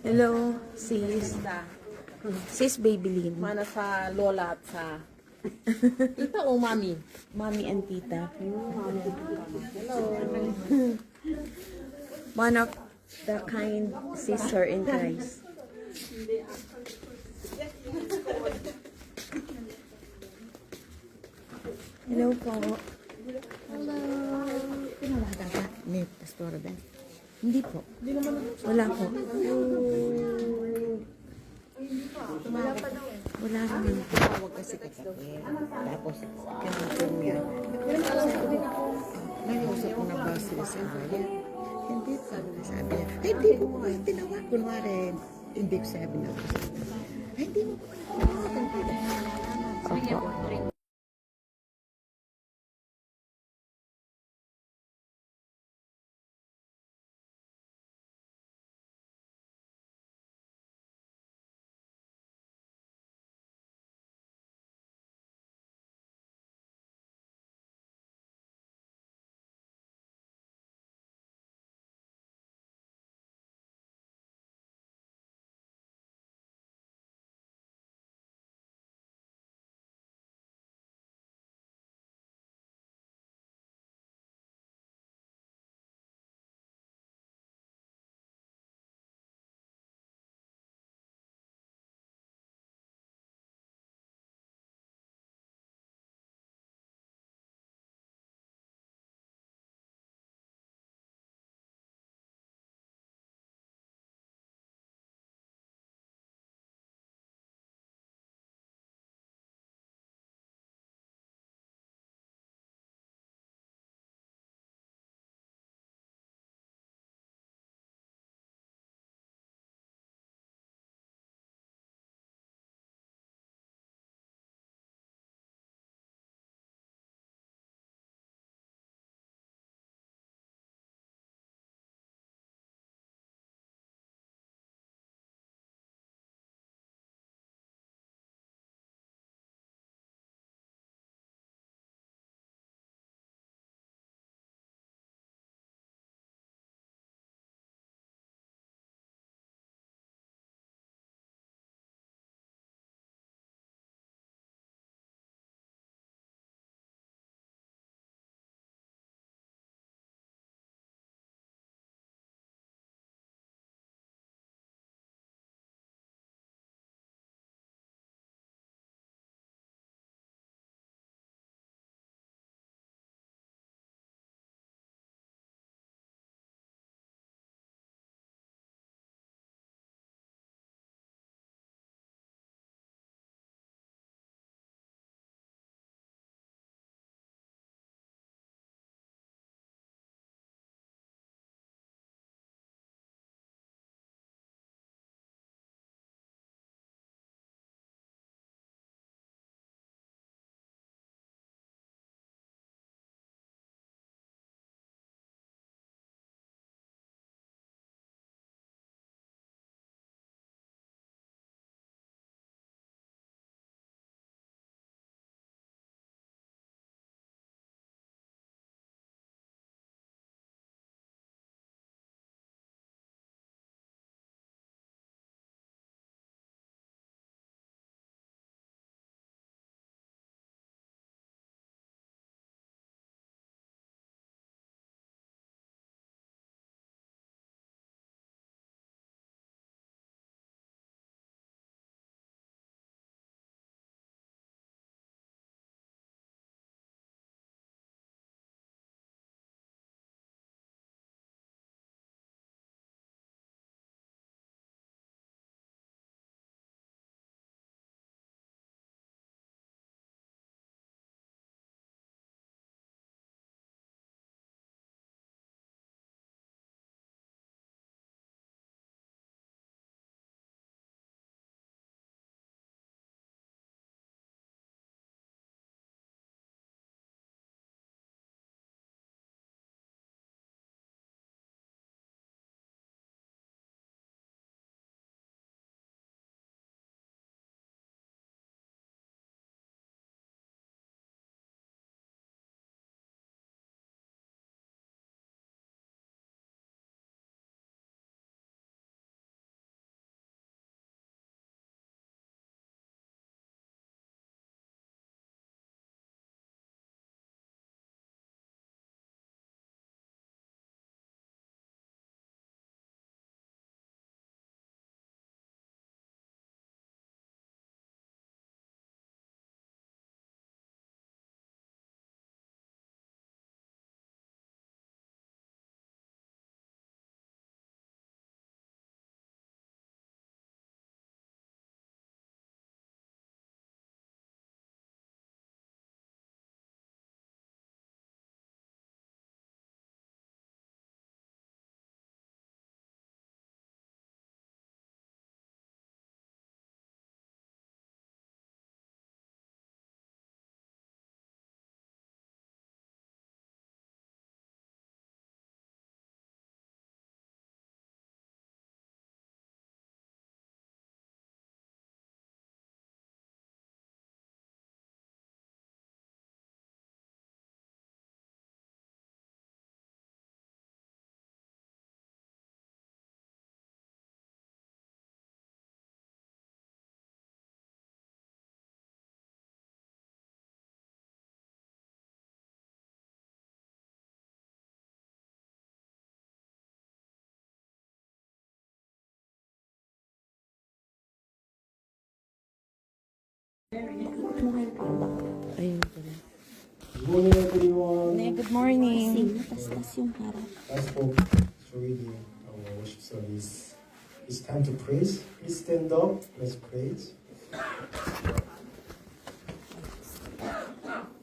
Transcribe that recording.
Hello, sis. Sis Babylin. Mana sa lola at sa tita o mami? Mommy and tita. Hello. One of the kind sister in Christ. Hello po. Hello. Pinalaga ka ni Pastor Ben? Hindi po. Wala po. Wala naman. Tawag kasi kagabi. Tapos, kinuntum niya. Nag-usap ko na ba sila sa kanya? Hindi ko sabi niya. Ay, hindi ko mo tinawag. Kunwari, hindi ko sabi na ako. Ay, hindi mo ko tinawag. Opo. Ayun pala. Good morning, everyone. Good morning. Matas-tas yung harap. Let's hope to read our worship service. It's time to praise. Please stand up. Let's praise.